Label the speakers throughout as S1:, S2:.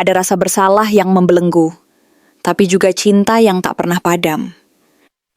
S1: Ada rasa bersalah yang membelenggu, tapi juga cinta yang tak pernah padam.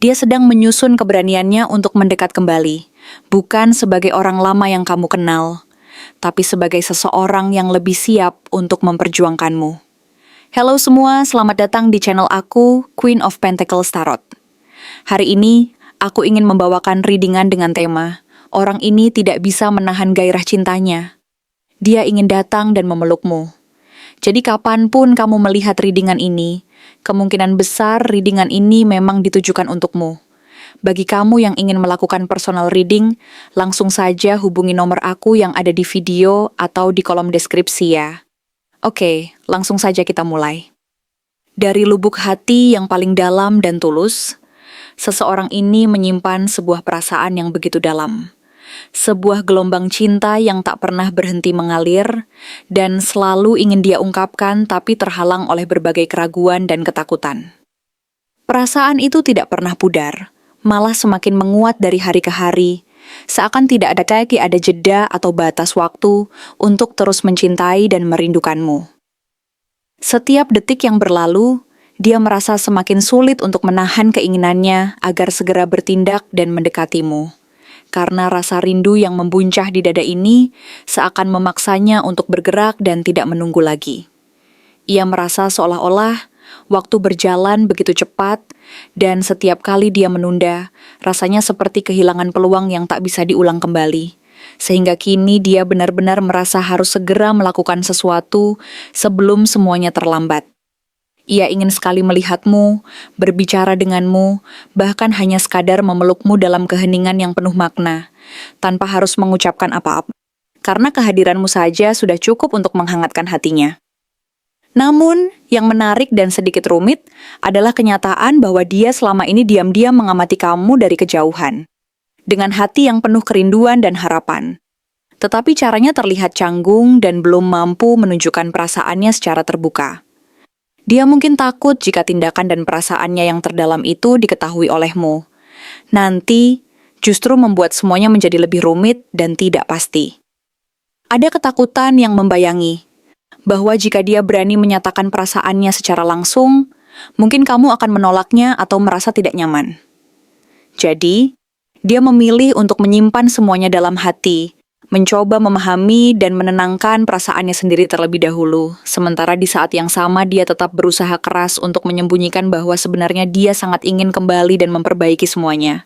S1: Dia sedang menyusun keberaniannya untuk mendekat kembali, bukan sebagai orang lama yang kamu kenal, tapi sebagai seseorang yang lebih siap untuk memperjuangkanmu. Halo semua, selamat datang di channel aku, Queen of Pentacles Tarot. Hari ini, aku ingin membawakan readingan dengan tema, orang ini tidak bisa menahan gairah cintanya. Dia ingin datang dan memelukmu. Jadi kapanpun kamu melihat readingan ini, kemungkinan besar readingan ini memang ditujukan untukmu. Bagi kamu yang ingin melakukan personal reading, langsung saja hubungi nomor aku yang ada di video atau di kolom deskripsi ya. Oke, langsung saja kita mulai. Dari lubuk hati yang paling dalam dan tulus, seseorang ini menyimpan sebuah perasaan yang begitu dalam. Sebuah gelombang cinta yang tak pernah berhenti mengalir dan selalu ingin dia ungkapkan tapi terhalang oleh berbagai keraguan dan ketakutan. Perasaan itu tidak pernah pudar, malah semakin menguat dari hari ke hari, seakan tidak ada jeda atau batas waktu untuk terus mencintai dan merindukanmu. Setiap detik yang berlalu, dia merasa semakin sulit untuk menahan keinginannya agar segera bertindak dan mendekatimu. Karena rasa rindu yang membuncah di dada ini seakan memaksanya untuk bergerak dan tidak menunggu lagi. Ia merasa seolah-olah waktu berjalan begitu cepat dan setiap kali dia menunda, rasanya seperti kehilangan peluang yang tak bisa diulang kembali. Sehingga kini dia benar-benar merasa harus segera melakukan sesuatu sebelum semuanya terlambat. Ia ingin sekali melihatmu, berbicara denganmu, bahkan hanya sekadar memelukmu dalam keheningan yang penuh makna, tanpa harus mengucapkan apa-apa. Karena kehadiranmu saja sudah cukup untuk menghangatkan hatinya. Namun, yang menarik dan sedikit rumit adalah kenyataan bahwa dia selama ini diam-diam mengamati kamu dari kejauhan. Dengan hati yang penuh kerinduan dan harapan. Tetapi caranya terlihat canggung dan belum mampu menunjukkan perasaannya secara terbuka. Dia mungkin takut jika tindakan dan perasaannya yang terdalam itu diketahui olehmu. Nanti, justru membuat semuanya menjadi lebih rumit dan tidak pasti. Ada ketakutan yang membayangi, bahwa jika dia berani menyatakan perasaannya secara langsung, mungkin kamu akan menolaknya atau merasa tidak nyaman. Jadi, dia memilih untuk menyimpan semuanya dalam hati, mencoba memahami dan menenangkan perasaannya sendiri terlebih dahulu, sementara di saat yang sama dia tetap berusaha keras untuk menyembunyikan bahwa sebenarnya dia sangat ingin kembali dan memperbaiki semuanya.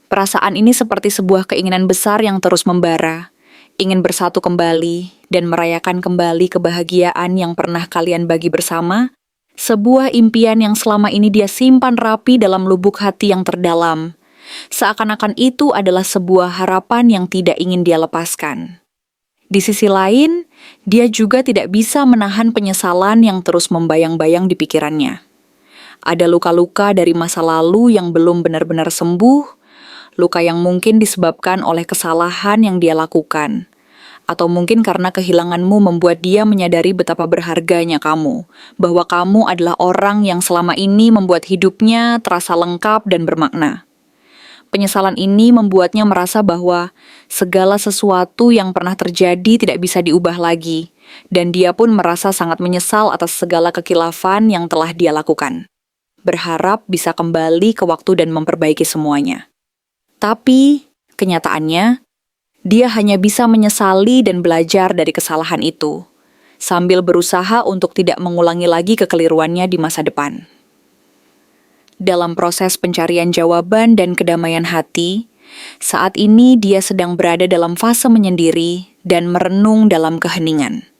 S1: Perasaan ini seperti sebuah keinginan besar yang terus membara, ingin bersatu kembali dan merayakan kembali kebahagiaan yang pernah kalian bagi bersama, sebuah impian yang selama ini dia simpan rapi dalam lubuk hati yang terdalam. Seakan-akan itu adalah sebuah harapan yang tidak ingin dia lepaskan. Di sisi lain, dia juga tidak bisa menahan penyesalan yang terus membayang-bayang di pikirannya. Ada luka-luka dari masa lalu yang belum benar-benar sembuh, luka yang mungkin disebabkan oleh kesalahan yang dia lakukan, atau mungkin karena kehilanganmu membuat dia menyadari betapa berharganya kamu, bahwa kamu adalah orang yang selama ini membuat hidupnya terasa lengkap dan bermakna. Penyesalan ini membuatnya merasa bahwa segala sesuatu yang pernah terjadi tidak bisa diubah lagi, dan dia pun merasa sangat menyesal atas segala kekilafan yang telah dia lakukan. Berharap bisa kembali ke waktu dan memperbaiki semuanya. Tapi, kenyataannya, dia hanya bisa menyesali dan belajar dari kesalahan itu, sambil berusaha untuk tidak mengulangi lagi kekeliruannya di masa depan. Dalam proses pencarian jawaban dan kedamaian hati, saat ini dia sedang berada dalam fase menyendiri dan merenung dalam keheningan.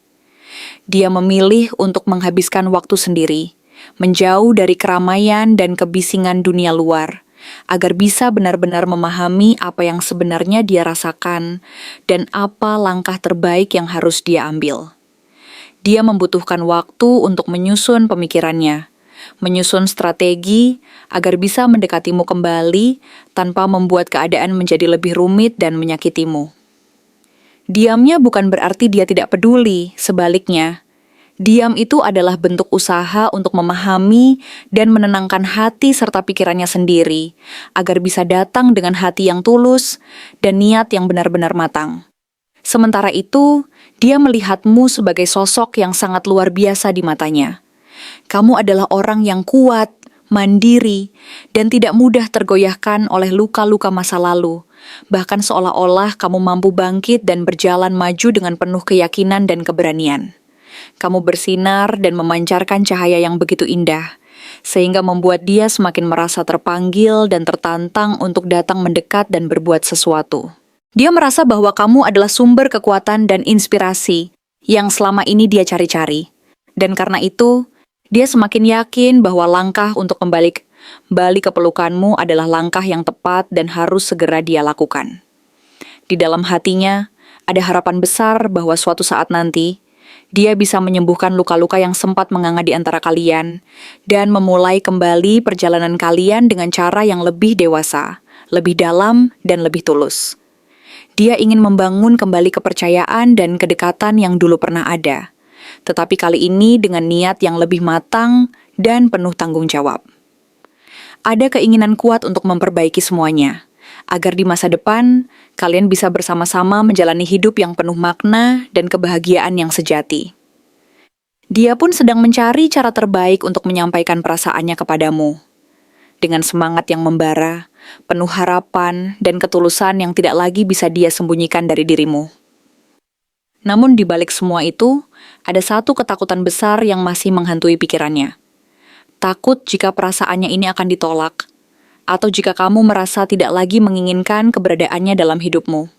S1: Dia memilih untuk menghabiskan waktu sendiri, menjauh dari keramaian dan kebisingan dunia luar, agar bisa benar-benar memahami apa yang sebenarnya dia rasakan dan apa langkah terbaik yang harus dia ambil. Dia membutuhkan waktu untuk menyusun pemikirannya, menyusun strategi agar bisa mendekatimu kembali tanpa membuat keadaan menjadi lebih rumit dan menyakitimu. Diamnya bukan berarti dia tidak peduli, sebaliknya. Diam itu adalah bentuk usaha untuk memahami dan menenangkan hati serta pikirannya sendiri, agar bisa datang dengan hati yang tulus dan niat yang benar-benar matang. Sementara itu, dia melihatmu sebagai sosok yang sangat luar biasa di matanya. Kamu adalah orang yang kuat, mandiri, dan tidak mudah tergoyahkan oleh luka-luka masa lalu. Bahkan seolah-olah kamu mampu bangkit dan berjalan maju dengan penuh keyakinan dan keberanian. Kamu bersinar dan memancarkan cahaya yang begitu indah, sehingga membuat dia semakin merasa terpanggil dan tertantang untuk datang mendekat dan berbuat sesuatu. Dia merasa bahwa kamu adalah sumber kekuatan dan inspirasi yang selama ini dia cari-cari. Dan karena itu, dia semakin yakin bahwa langkah untuk kembali ke pelukanmu adalah langkah yang tepat dan harus segera dia lakukan. Di dalam hatinya, ada harapan besar bahwa suatu saat nanti, dia bisa menyembuhkan luka-luka yang sempat menganga di antara kalian dan memulai kembali perjalanan kalian dengan cara yang lebih dewasa, lebih dalam, dan lebih tulus. Dia ingin membangun kembali kepercayaan dan kedekatan yang dulu pernah ada, tetapi kali ini dengan niat yang lebih matang dan penuh tanggung jawab. Ada keinginan kuat untuk memperbaiki semuanya, agar di masa depan kalian bisa bersama-sama menjalani hidup yang penuh makna dan kebahagiaan yang sejati. Dia pun sedang mencari cara terbaik untuk menyampaikan perasaannya kepadamu. Dengan semangat yang membara, penuh harapan dan ketulusan yang tidak lagi bisa dia sembunyikan dari dirimu. Namun di balik semua itu, ada satu ketakutan besar yang masih menghantui pikirannya. Takut jika perasaannya ini akan ditolak, atau jika kamu merasa tidak lagi menginginkan keberadaannya dalam hidupmu.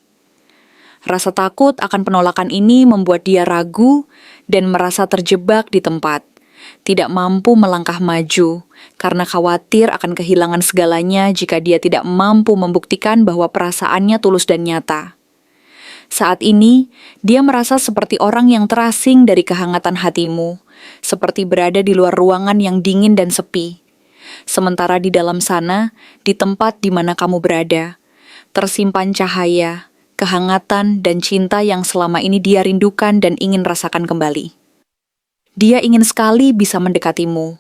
S1: Rasa takut akan penolakan ini membuat dia ragu dan merasa terjebak di tempat, tidak mampu melangkah maju, karena khawatir akan kehilangan segalanya jika dia tidak mampu membuktikan bahwa perasaannya tulus dan nyata. Saat ini, dia merasa seperti orang yang terasing dari kehangatan hatimu, seperti berada di luar ruangan yang dingin dan sepi. Sementara di dalam sana, di tempat di mana kamu berada, tersimpan cahaya, kehangatan, dan cinta yang selama ini dia rindukan dan ingin rasakan kembali. Dia ingin sekali bisa mendekatimu,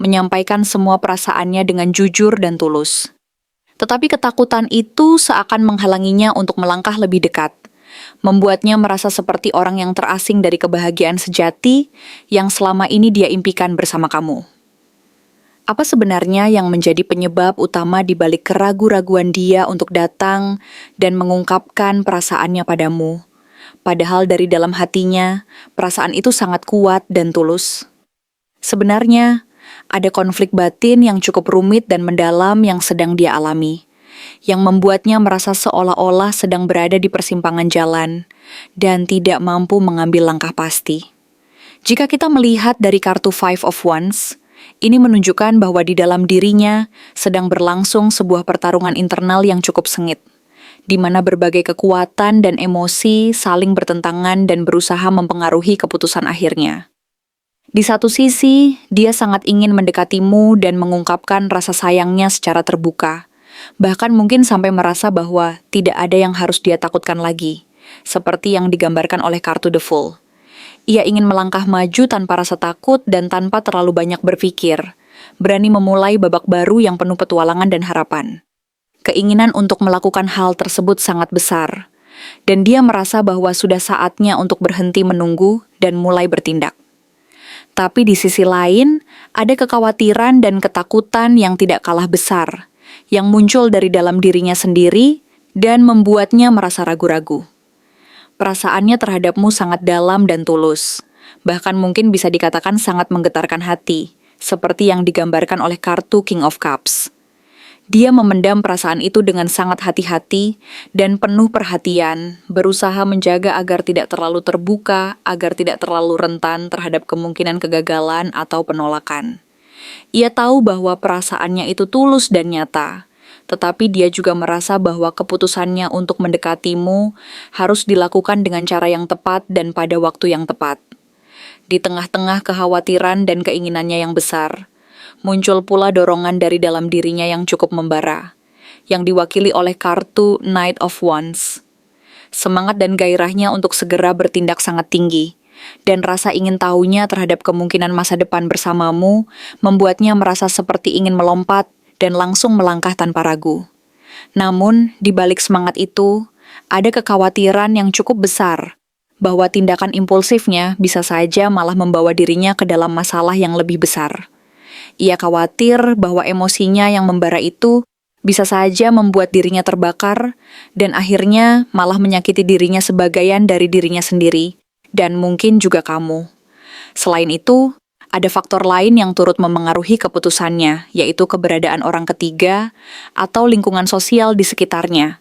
S1: menyampaikan semua perasaannya dengan jujur dan tulus. Tetapi ketakutan itu seakan menghalanginya untuk melangkah lebih dekat, membuatnya merasa seperti orang yang terasing dari kebahagiaan sejati yang selama ini dia impikan bersama kamu. Apa sebenarnya yang menjadi penyebab utama di balik keraguan-raguan dia untuk datang dan mengungkapkan perasaannya padamu? Padahal dari dalam hatinya, perasaan itu sangat kuat dan tulus. Sebenarnya, ada konflik batin yang cukup rumit dan mendalam yang sedang dia alami, yang membuatnya merasa seolah-olah sedang berada di persimpangan jalan dan tidak mampu mengambil langkah pasti. Jika kita melihat dari kartu Five of Wands, ini menunjukkan bahwa di dalam dirinya sedang berlangsung sebuah pertarungan internal yang cukup sengit, di mana berbagai kekuatan dan emosi saling bertentangan dan berusaha mempengaruhi keputusan akhirnya. Di satu sisi, dia sangat ingin mendekatimu dan mengungkapkan rasa sayangnya secara terbuka, bahkan mungkin sampai merasa bahwa tidak ada yang harus dia takutkan lagi, seperti yang digambarkan oleh kartu The Fool. Ia ingin melangkah maju tanpa rasa takut dan tanpa terlalu banyak berpikir, berani memulai babak baru yang penuh petualangan dan harapan. Keinginan untuk melakukan hal tersebut sangat besar, dan dia merasa bahwa sudah saatnya untuk berhenti menunggu dan mulai bertindak. Tapi di sisi lain, ada kekhawatiran dan ketakutan yang tidak kalah besar, yang muncul dari dalam dirinya sendiri dan membuatnya merasa ragu-ragu. Perasaannya terhadapmu sangat dalam dan tulus, bahkan mungkin bisa dikatakan sangat menggetarkan hati, seperti yang digambarkan oleh kartu King of Cups. Dia memendam perasaan itu dengan sangat hati-hati dan penuh perhatian, berusaha menjaga agar tidak terlalu terbuka, agar tidak terlalu rentan terhadap kemungkinan kegagalan atau penolakan. Ia tahu bahwa perasaannya itu tulus dan nyata, tetapi dia juga merasa bahwa keputusannya untuk mendekatimu harus dilakukan dengan cara yang tepat dan pada waktu yang tepat. Di tengah-tengah kekhawatiran dan keinginannya yang besar, muncul pula dorongan dari dalam dirinya yang cukup membara, yang diwakili oleh kartu Knight of Wands. Semangat dan gairahnya untuk segera bertindak sangat tinggi, dan rasa ingin tahunya terhadap kemungkinan masa depan bersamamu membuatnya merasa seperti ingin melompat dan langsung melangkah tanpa ragu. Namun, di balik semangat itu, Ada kekhawatiran yang cukup besar bahwa tindakan impulsifnya bisa saja malah membawa dirinya ke dalam masalah yang lebih besar. Ia khawatir bahwa emosinya yang membara itu bisa saja membuat dirinya terbakar dan akhirnya malah menyakiti dirinya sebagian dari dirinya sendiri dan mungkin juga kamu. Selain itu, ada faktor lain yang turut memengaruhi keputusannya, yaitu keberadaan orang ketiga atau lingkungan sosial di sekitarnya,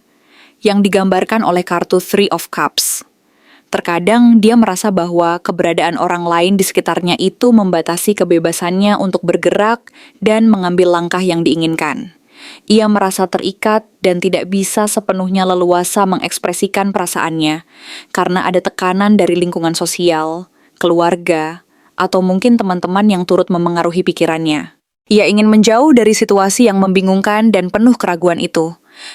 S1: yang digambarkan oleh kartu Three of Cups. Terkadang dia merasa bahwa keberadaan orang lain di sekitarnya itu membatasi kebebasannya untuk bergerak dan mengambil langkah yang diinginkan. Ia merasa terikat dan tidak bisa sepenuhnya leluasa mengekspresikan perasaannya karena ada tekanan dari lingkungan sosial, keluarga, atau mungkin teman-teman yang turut memengaruhi pikirannya. Ia ingin menjauh dari situasi yang membingungkan dan penuh keraguan itu,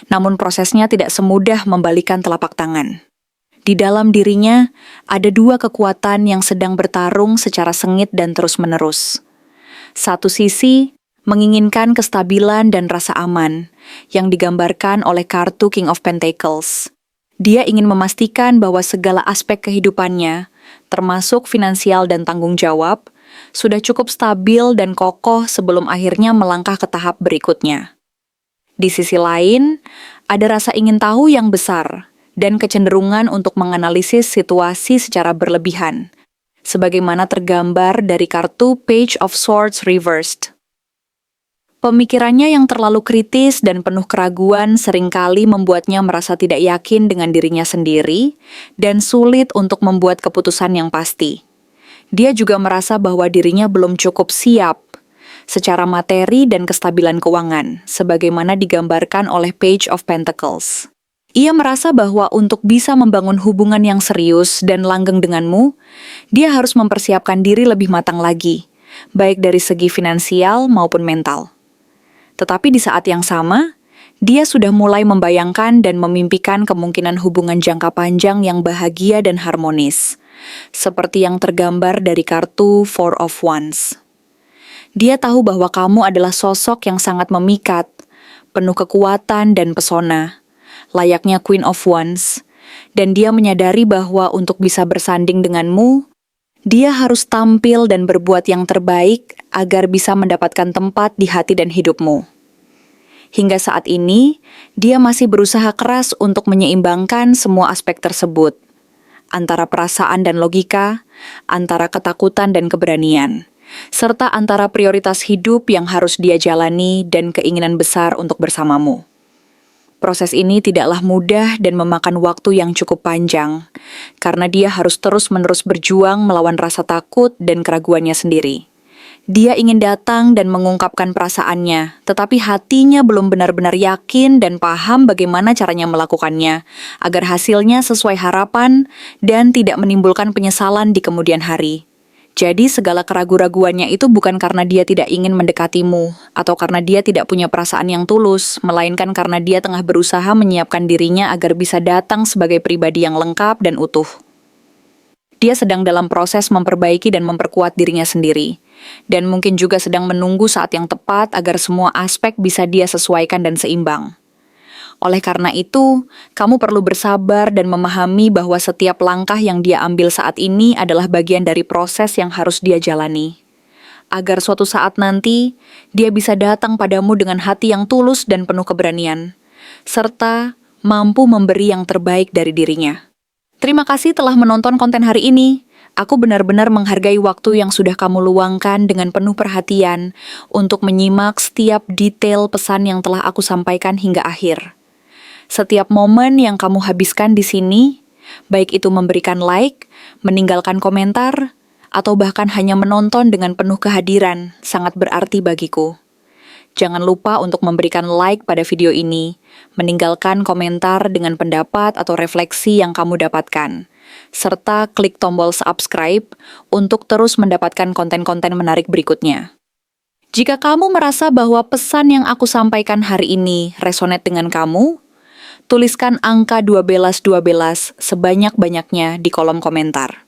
S1: namun prosesnya tidak semudah membalikan telapak tangan. Di dalam dirinya, ada dua kekuatan yang sedang bertarung secara sengit dan terus-menerus. Satu sisi, menginginkan kestabilan dan rasa aman, yang digambarkan oleh kartu King of Pentacles. Dia ingin memastikan bahwa segala aspek kehidupannya, termasuk finansial dan tanggung jawab, sudah cukup stabil dan kokoh sebelum akhirnya melangkah ke tahap berikutnya. Di sisi lain, ada rasa ingin tahu yang besar, dan kecenderungan untuk menganalisis situasi secara berlebihan, sebagaimana tergambar dari kartu Page of Swords Reversed. Pemikirannya yang terlalu kritis dan penuh keraguan seringkali membuatnya merasa tidak yakin dengan dirinya sendiri dan sulit untuk membuat keputusan yang pasti. Dia juga merasa bahwa dirinya belum cukup siap secara materi dan kestabilan keuangan, sebagaimana digambarkan oleh Page of Pentacles. Ia merasa bahwa untuk bisa membangun hubungan yang serius dan langgeng denganmu, dia harus mempersiapkan diri lebih matang lagi, baik dari segi finansial maupun mental. Tetapi di saat yang sama, dia sudah mulai membayangkan dan memimpikan kemungkinan hubungan jangka panjang yang bahagia dan harmonis, seperti yang tergambar dari kartu Four of Wands. Dia tahu bahwa kamu adalah sosok yang sangat memikat, penuh kekuatan dan pesona, layaknya Queen of Wands, dan dia menyadari bahwa untuk bisa bersanding denganmu, dia harus tampil dan berbuat yang terbaik agar bisa mendapatkan tempat di hati dan hidupmu. Hingga saat ini, dia masih berusaha keras untuk menyeimbangkan semua aspek tersebut, antara perasaan dan logika, antara ketakutan dan keberanian, serta antara prioritas hidup yang harus dia jalani dan keinginan besar untuk bersamamu. Proses ini tidaklah mudah dan memakan waktu yang cukup panjang, karena dia harus terus-menerus berjuang melawan rasa takut dan keraguannya sendiri. Dia ingin datang dan mengungkapkan perasaannya, tetapi hatinya belum benar-benar yakin dan paham bagaimana caranya melakukannya, agar hasilnya sesuai harapan dan tidak menimbulkan penyesalan di kemudian hari. Jadi segala keraguan-raguannya itu bukan karena dia tidak ingin mendekatimu, atau karena dia tidak punya perasaan yang tulus, melainkan karena dia tengah berusaha menyiapkan dirinya agar bisa datang sebagai pribadi yang lengkap dan utuh. Dia sedang dalam proses memperbaiki dan memperkuat dirinya sendiri, dan mungkin juga sedang menunggu saat yang tepat agar semua aspek bisa dia sesuaikan dan seimbang. Oleh karena itu, kamu perlu bersabar dan memahami bahwa setiap langkah yang dia ambil saat ini adalah bagian dari proses yang harus dia jalani. Agar suatu saat nanti, dia bisa datang padamu dengan hati yang tulus dan penuh keberanian, serta mampu memberi yang terbaik dari dirinya. Terima kasih telah menonton konten hari ini. Aku benar-benar menghargai waktu yang sudah kamu luangkan dengan penuh perhatian untuk menyimak setiap detail pesan yang telah aku sampaikan hingga akhir. Setiap momen yang kamu habiskan di sini, baik itu memberikan like, meninggalkan komentar, atau bahkan hanya menonton dengan penuh kehadiran, sangat berarti bagiku. Jangan lupa untuk memberikan like pada video ini, meninggalkan komentar dengan pendapat atau refleksi yang kamu dapatkan, serta klik tombol subscribe untuk terus mendapatkan konten-konten menarik berikutnya. Jika kamu merasa bahwa pesan yang aku sampaikan hari ini resonate dengan kamu, tuliskan angka 1212 sebanyak-banyaknya di kolom komentar.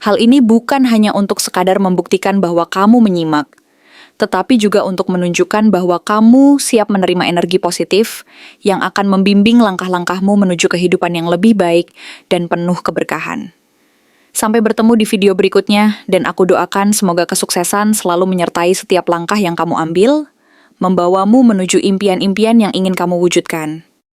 S1: Hal ini bukan hanya untuk sekadar membuktikan bahwa kamu menyimak, tetapi juga untuk menunjukkan bahwa kamu siap menerima energi positif yang akan membimbing langkah-langkahmu menuju kehidupan yang lebih baik dan penuh keberkahan. Sampai bertemu di video berikutnya, dan aku doakan semoga kesuksesan selalu menyertai setiap langkah yang kamu ambil, membawamu menuju impian-impian yang ingin kamu wujudkan.